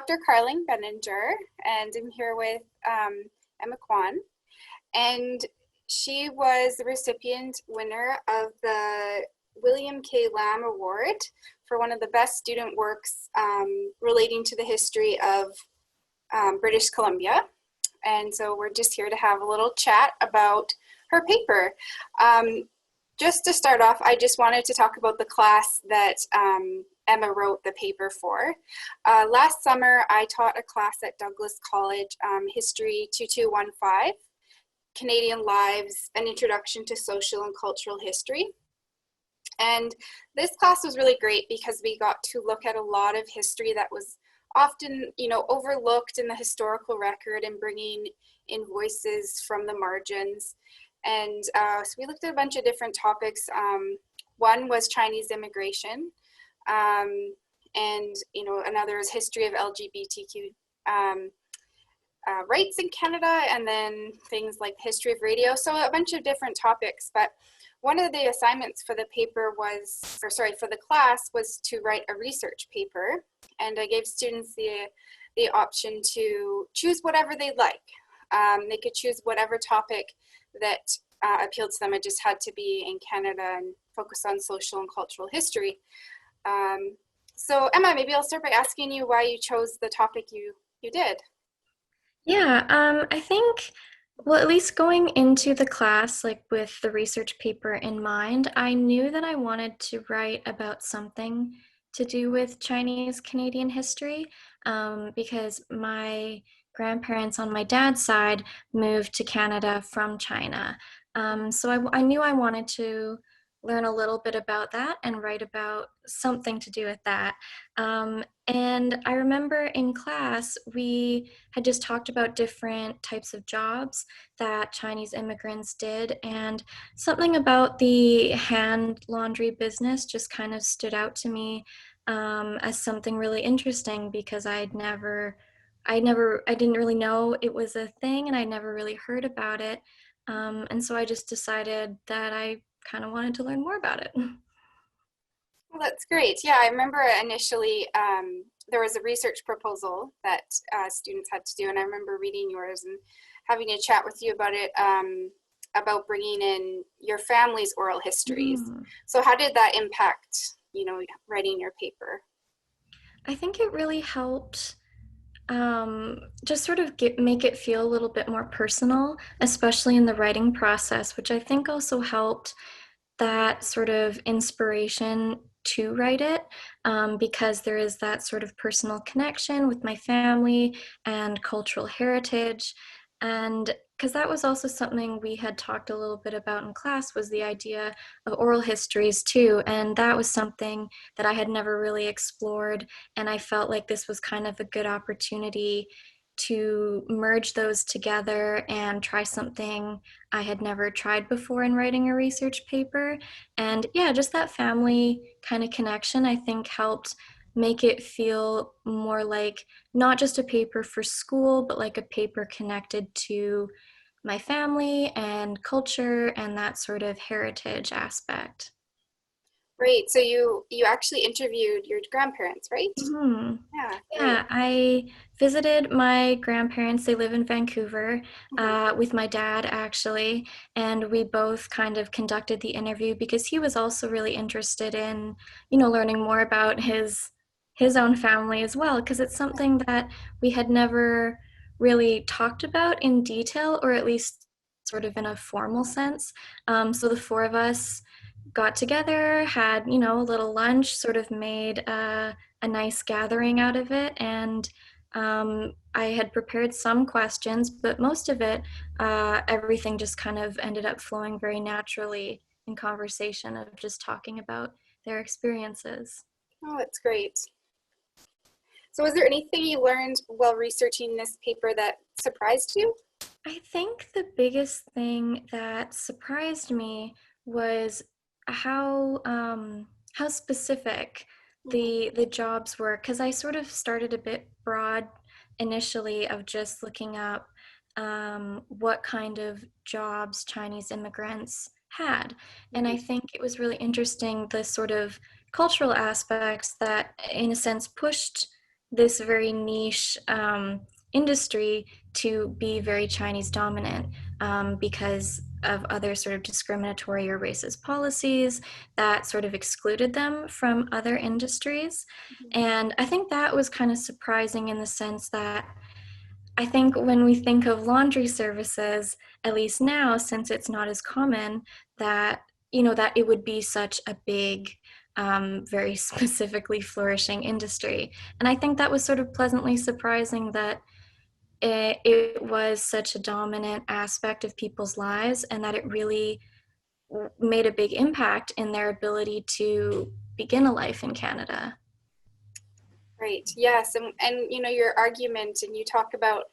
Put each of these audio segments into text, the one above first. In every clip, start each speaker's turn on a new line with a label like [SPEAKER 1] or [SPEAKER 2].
[SPEAKER 1] Dr. Carling Beninger, and I'm here with Emma Quan. And she was the recipient winner of the William Kaye Lamb Award for one of the best student works relating to the history of British Columbia. And so we're just here to have a little chat about her paper. Just to start off, I just wanted to talk about the class that Emma wrote the paper for. Last summer, I taught a class at Douglas College, History 2215, Canadian Lives, An Introduction to Social and Cultural History. And this class was really great because we got to look at a lot of history that was often, overlooked in the historical record and bringing in voices from the margins. And so we looked at a bunch of different topics. One was Chinese immigration, and another is history of LGBTQ rights in Canada, and then things like history of radio. So a bunch of different topics. But one of the assignments for the paper for the class was to write a research paper, and I gave students the option to choose whatever they'd like. They could choose whatever topic that appealed to them. It just had to be in Canada and focus on social and cultural history. So Emma, maybe I'll start by asking you why you chose the topic you did.
[SPEAKER 2] Yeah, I think, well, at least going into the class, like with the research paper in mind, I knew that I wanted to write about something to do with Chinese Canadian history, because my grandparents on my dad's side moved to Canada from China. So I knew I wanted to learn a little bit about that and write about something to do with that. And I remember in class, we had just talked about different types of jobs that Chinese immigrants did, and something about the hand laundry business just kind of stood out to me as something really interesting, because I didn't really know it was a thing, and I never really heard about it. And so I just decided that I kind of wanted to learn more about it.
[SPEAKER 1] Well, that's great. Yeah, I remember initially there was a research proposal that students had to do, and I remember reading yours and having a chat with you about it, about bringing in your family's oral histories. So how did that impact, writing your paper?
[SPEAKER 2] I think it really helped just sort of make it feel a little bit more personal, especially in the writing process, which I think also helped that sort of inspiration to write it, because there is that sort of personal connection with my family and cultural heritage. And because that was also something we had talked a little bit about in class, was the idea of oral histories too. And that was something that I had never really explored. And I felt like this was kind of a good opportunity to merge those together and try something I had never tried before in writing a research paper. And yeah, just that family kind of connection, I think, helped make it feel more like not just a paper for school, but like a paper connected to my family and culture and that sort of heritage aspect.
[SPEAKER 1] Great. So you actually interviewed your grandparents, right?
[SPEAKER 2] Mm-hmm.
[SPEAKER 1] Yeah,
[SPEAKER 2] Yeah,
[SPEAKER 1] great.
[SPEAKER 2] I visited my grandparents. They live in Vancouver,
[SPEAKER 1] Mhm.
[SPEAKER 2] with my dad, actually, and we both kind of conducted the interview because he was also really interested in, learning more about his own family as well, because it's something that we had never really talked about in detail, or at least sort of in a formal sense. So the four of us got together, had, a little lunch, sort of made a nice gathering out of it. And I had prepared some questions, but most of it, everything just kind of ended up flowing very naturally in conversation of just talking about their experiences.
[SPEAKER 1] Oh, that's great. So was there anything you learned while researching this paper that surprised you?
[SPEAKER 2] I think the biggest thing that surprised me was how specific
[SPEAKER 1] Mhm.
[SPEAKER 2] the jobs were, because I sort of started a bit broad initially of just looking up what kind of jobs Chinese immigrants had. And I think it was really interesting the sort of cultural aspects that, in a sense, pushed this very niche industry to be very Chinese dominant because of other sort of discriminatory or racist policies that sort of excluded them from other industries. And I think that was kind of surprising in the sense that I think when we think of laundry services, at least now, since it's not as common, that that it would be such a big, very specifically flourishing industry. And I think that was sort of pleasantly surprising that it was such a dominant aspect of people's lives, and that it really made a big impact in their ability to begin a life in Canada.
[SPEAKER 1] Right. Yes. And your argument, and you talk about,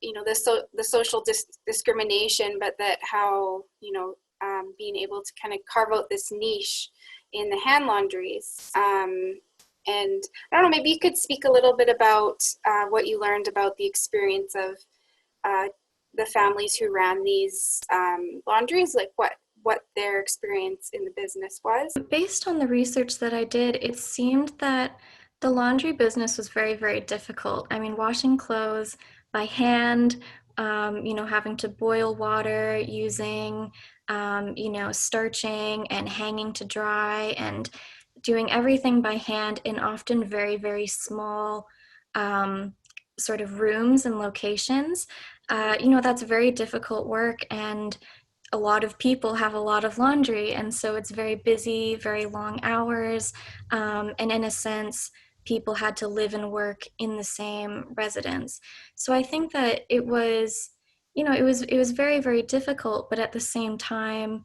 [SPEAKER 1] the social discrimination, but that how, being able to kind of carve out this niche in the hand laundries. And I don't know, maybe you could speak a little bit about what you learned about the experience of the families who ran these laundries, like what their experience in the business was.
[SPEAKER 2] Based on the research that I did, it seemed that the laundry business was very, very difficult. I mean, washing clothes by hand, having to boil water, using, starching and hanging to dry, and doing everything by hand in often very, very small sort of rooms and locations. That's very difficult work, and a lot of people have a lot of laundry, and so it's very busy, very long hours, and in a sense, people had to live and work in the same residence. So I think that it was very, very difficult, but at the same time,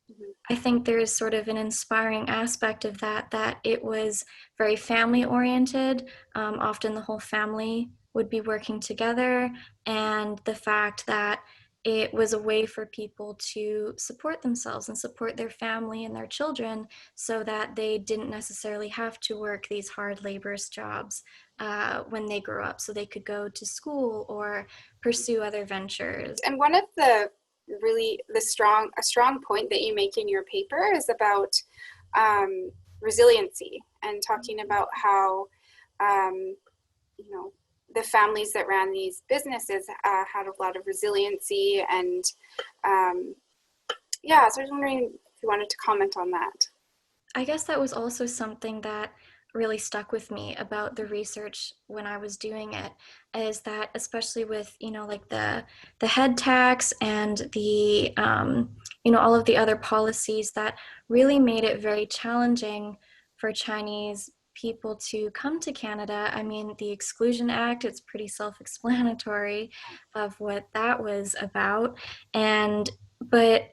[SPEAKER 1] Mhm.
[SPEAKER 2] I think there is sort of an inspiring aspect of that it was very family oriented. Often the whole family would be working together, and the fact that it was a way for people to support themselves and support their family and their children so that they didn't necessarily have to work these hard laborious jobs when they grew up, so they could go to school or pursue other ventures.
[SPEAKER 1] And one of the really a strong point that you make in your paper is about resiliency, and talking about how the families that ran these businesses had a lot of resiliency, and yeah, so I was wondering if you wanted to comment on that.
[SPEAKER 2] I guess that was also something that really stuck with me about the research when I was doing it, is that especially with like the head tax and the all of the other policies that really made it very challenging for Chinese people to come to Canada. I mean, the Exclusion Act, it's pretty self-explanatory of what that was about. And but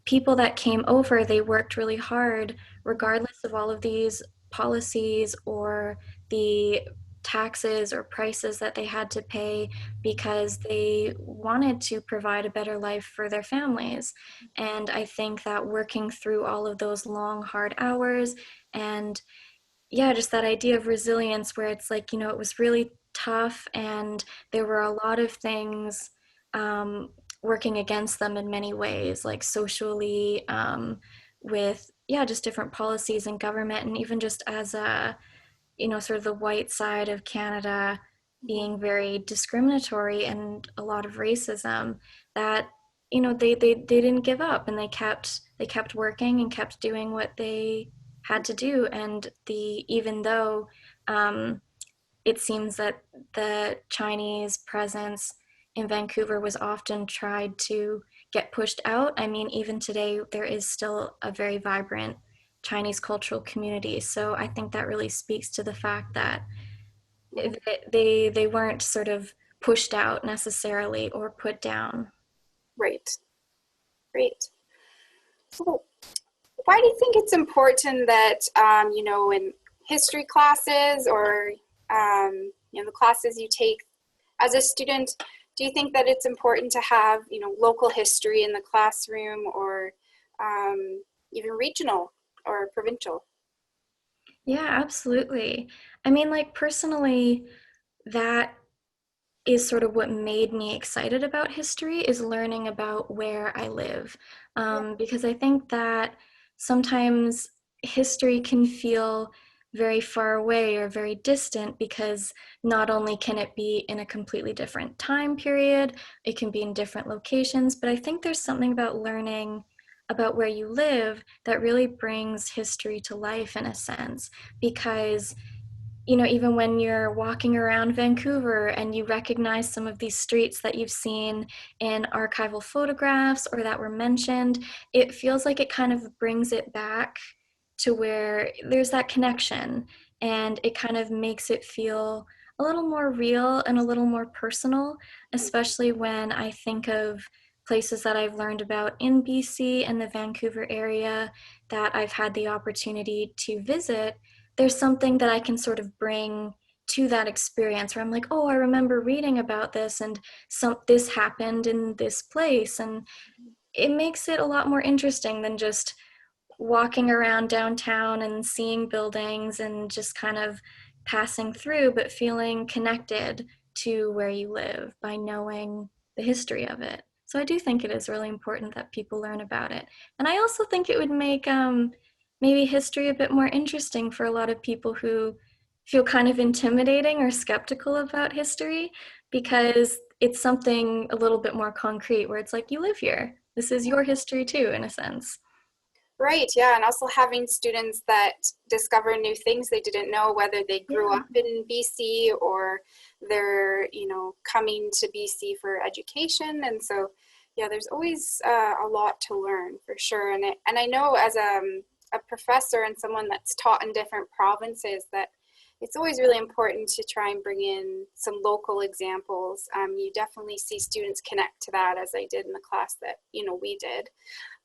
[SPEAKER 2] people that came over, they worked really hard regardless of all of these policies or the taxes or prices that they had to pay, because they wanted to provide a better life for their families. And I think that working through all of those long, hard hours, and yeah, just that idea of resilience where it's like, it was really tough and there were a lot of things um, working against them in many ways, like socially, with, yeah, just different policies and government, and even just as a, sort of the white side of Canada being very discriminatory and a lot of racism, that, they didn't give up, and they kept working and kept doing what they had to do. And even though it seems that the Chinese presence in Vancouver was often tried to get pushed out, I mean, even today there is still a very vibrant Chinese cultural community. So I think that really speaks to the fact that they weren't sort of pushed out necessarily or put down.
[SPEAKER 1] Right. Great. So why do you think it's important that, in history classes, or, the classes you take as a student, do you think that it's important to have, local history in the classroom, or even regional or provincial?
[SPEAKER 2] Yeah, absolutely. I mean, like personally, that is sort of what made me excited about history, is learning about where I live.
[SPEAKER 1] Yeah.
[SPEAKER 2] Because I think that sometimes history can feel very far away or very distant, because not only can it be in a completely different time period, it can be in different locations, but I think there's something about learning about where you live that really brings history to life in a sense, because even when you're walking around Vancouver and you recognize some of these streets that you've seen in archival photographs or that were mentioned, it feels like it kind of brings it back to where there's that connection, and it kind of makes it feel a little more real and a little more personal, especially when I think of places that I've learned about in BC and the Vancouver area that I've had the opportunity to visit. There's something that I can sort of bring to that experience where I'm like, oh, I remember reading about this, and this happened in this place. And it makes it a lot more interesting than just walking around downtown and seeing buildings and just kind of passing through, but feeling connected to where you live by knowing the history of it. So I do think it is really important that people learn about it. And I also think it would make maybe history a bit more interesting for a lot of people who feel kind of intimidating or skeptical about history, because it's something a little bit more concrete where it's like, you live here. This is your history too, in a sense.
[SPEAKER 1] Right, yeah, and also having students that discover new things they didn't know, whether they grew
[SPEAKER 2] Yeah.
[SPEAKER 1] up in BC or they're, coming to BC for education. And so, yeah, there's always a lot to learn for sure. And I know as a professor and someone that's taught in different provinces that it's always really important to try and bring in some local examples. You definitely see students connect to that, as I did in the class that, we did.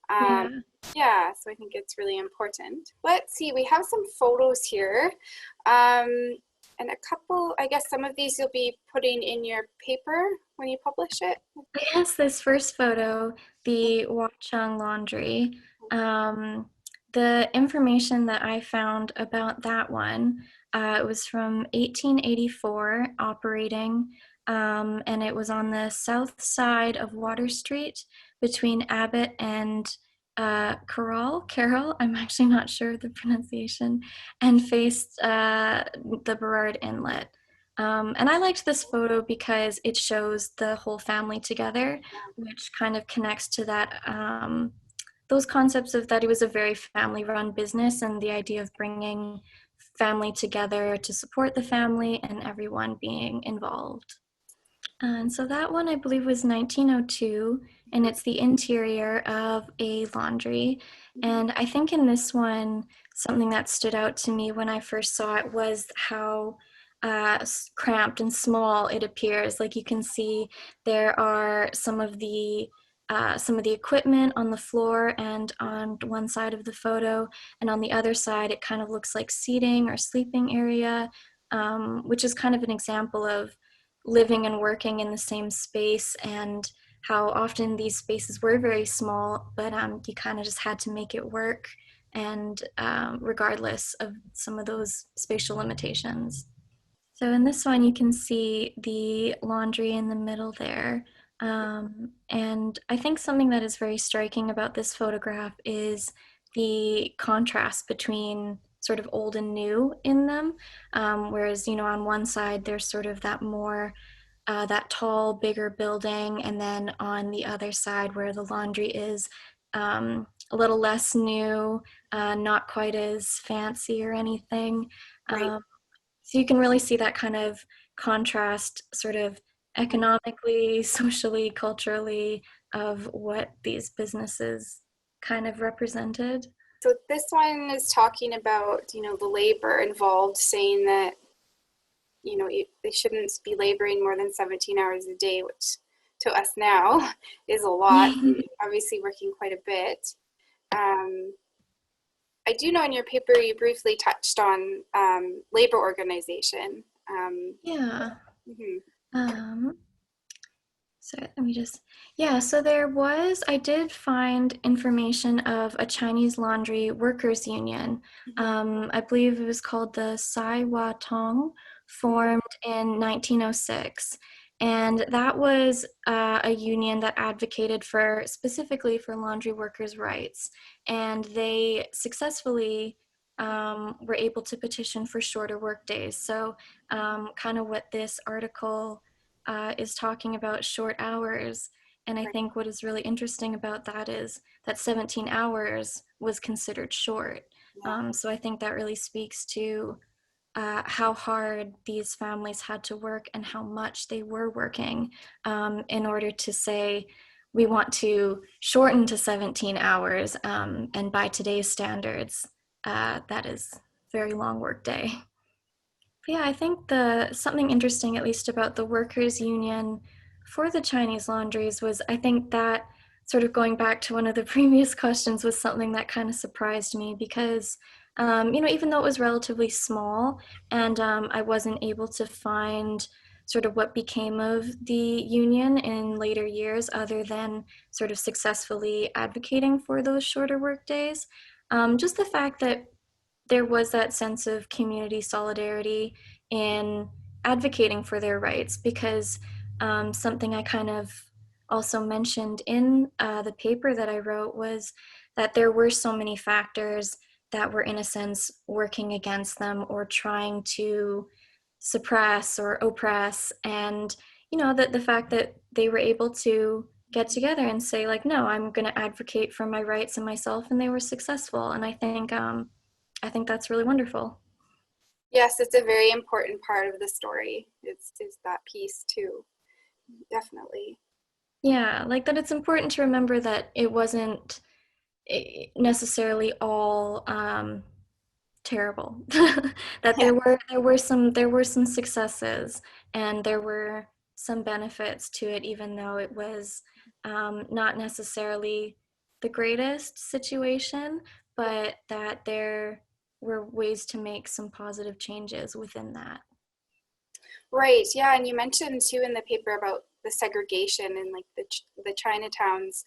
[SPEAKER 1] Um,
[SPEAKER 2] Yeah.
[SPEAKER 1] yeah, so I think it's really important. Let's see, we have some photos here. And a couple, I guess some of these you'll be putting in your paper when you publish it.
[SPEAKER 2] Yes, this first photo, the Watchung Laundry, the information that I found about that one, it was from 1884 operating, and it was on the south side of Water Street between Abbott and Carroll, I'm actually not sure of the pronunciation, and faced the Burrard Inlet. And I liked this photo because it shows the whole family together, which kind of connects to that, those concepts of that it was a very family-run business, and the idea of bringing family together to support the family and everyone being involved. And so that one I believe was 1902, and it's the interior of a laundry. And I think in this one, something that stood out to me when I first saw it was how cramped and small it appears. Like you can see there are some of the equipment on the floor and on one side of the photo, and on the other side it kind of looks like seating or sleeping area, which is kind of an example of living and working in the same space, and how often these spaces were very small, but you kind of just had to make it work, and regardless of some of those spatial limitations. So in this one, you can see the laundry in the middle there. And I think something that is very striking about this photograph is the contrast between sort of old and new in them. Whereas, on one side, there's sort of that more, that tall, bigger building. And then on the other side, where the laundry is a little less new, not quite as fancy or anything.
[SPEAKER 1] Right.
[SPEAKER 2] So you can really see that kind of contrast, sort of economically, socially, culturally, of what these businesses kind of represented.
[SPEAKER 1] So this one is talking about, the labor involved, saying that, they shouldn't be laboring more than 17 hours a day, which to us now is a lot. Obviously working quite a bit. Um, I do know in your paper you briefly touched on labor organization.
[SPEAKER 2] Yeah.
[SPEAKER 1] Mhm,
[SPEAKER 2] Um, so let me just, yeah, so I did find information of a Chinese laundry workers union.
[SPEAKER 1] mhm,
[SPEAKER 2] I believe it was called the Sai Wa Tong, formed in 1906. And that was a union that advocated specifically for laundry workers' rights. And they successfully were able to petition for shorter work days. So kind of what this article is talking about, short hours. And I
[SPEAKER 1] Right.
[SPEAKER 2] think what is really interesting about that is that 17 hours was considered short.
[SPEAKER 1] Yeah.
[SPEAKER 2] So I think that really speaks to how hard these families had to work and how much they were working in order to say, we want to shorten to 17 hours. And by today's standards, that is a very long work day. But yeah, I think something interesting, at least about the workers' union for the Chinese laundries, was I think that sort of going back to one of the previous questions was something that kind of surprised me because, even though it was relatively small and I wasn't able to find sort of what became of the union in later years other than sort of successfully advocating for those shorter work days, just the fact that there was that sense of community solidarity in advocating for their rights because something I kind of also mentioned in the paper that I wrote was that there were so many factors that were in a sense working against them or trying to suppress or oppress, and that the fact that they were able to get together and say like, no, I'm going to advocate for my rights and myself, and they were successful. And I think that's really wonderful.
[SPEAKER 1] Yes, it's a very important part of the story. It's that piece too. Definitely.
[SPEAKER 2] Yeah, like that it's important to remember that it wasn't necessarily all terrible. That
[SPEAKER 1] Yeah.
[SPEAKER 2] there were some successes and there were some benefits to it, even though it was not necessarily the greatest situation, but that there were ways to make some positive changes within that.
[SPEAKER 1] Right. Yeah, and you mentioned too in the paper about the segregation and like the Chinatowns.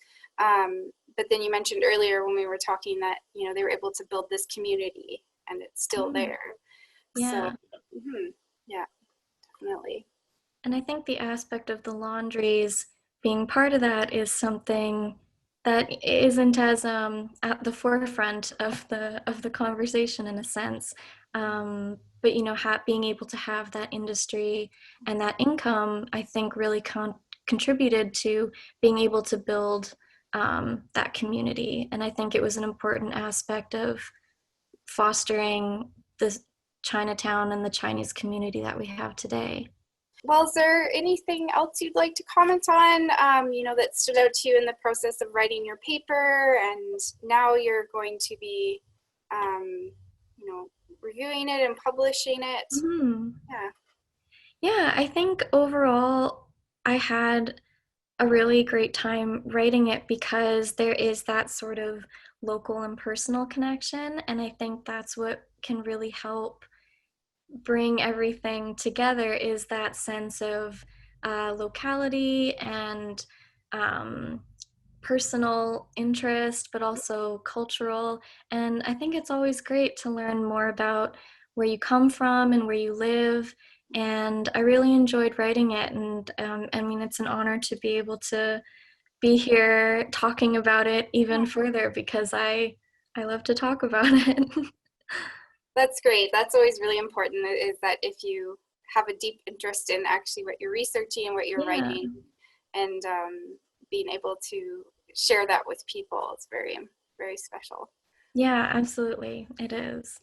[SPEAKER 1] But then you mentioned earlier when we were talking that they were able to build this community and it's still
[SPEAKER 2] Mm,
[SPEAKER 1] there. So,
[SPEAKER 2] yeah.
[SPEAKER 1] yeah, definitely.
[SPEAKER 2] And I think the aspect of the laundries being part of that is something that isn't as at the forefront of the conversation in a sense. But being able to have that industry and that income, I think, really contributed to being able to build that community. And I think it was an important aspect of fostering the Chinatown and the Chinese community that we have today.
[SPEAKER 1] Well, is there anything else you'd like to comment on, that stood out to you in the process of writing your paper, and now you're going to be, um, you know, reviewing it and publishing it?
[SPEAKER 2] Mhm.
[SPEAKER 1] Yeah.
[SPEAKER 2] Yeah, I think overall I had a really great time writing it because there is that sort of local and personal connection. And I think that's what can really help bring everything together is that sense of locality and um, personal interest, but also cultural. And I think it's always great to learn more about where you come from and where you live. And I really enjoyed writing it. And I mean, it's an honor to be able to be here talking about it even further because I love to talk about it.
[SPEAKER 1] That's great. That's always really important is that if you have a deep interest in actually what you're researching and what you're
[SPEAKER 2] Yeah.
[SPEAKER 1] writing and being able to share that with people, it's very, very special.
[SPEAKER 2] Yeah, absolutely. It is.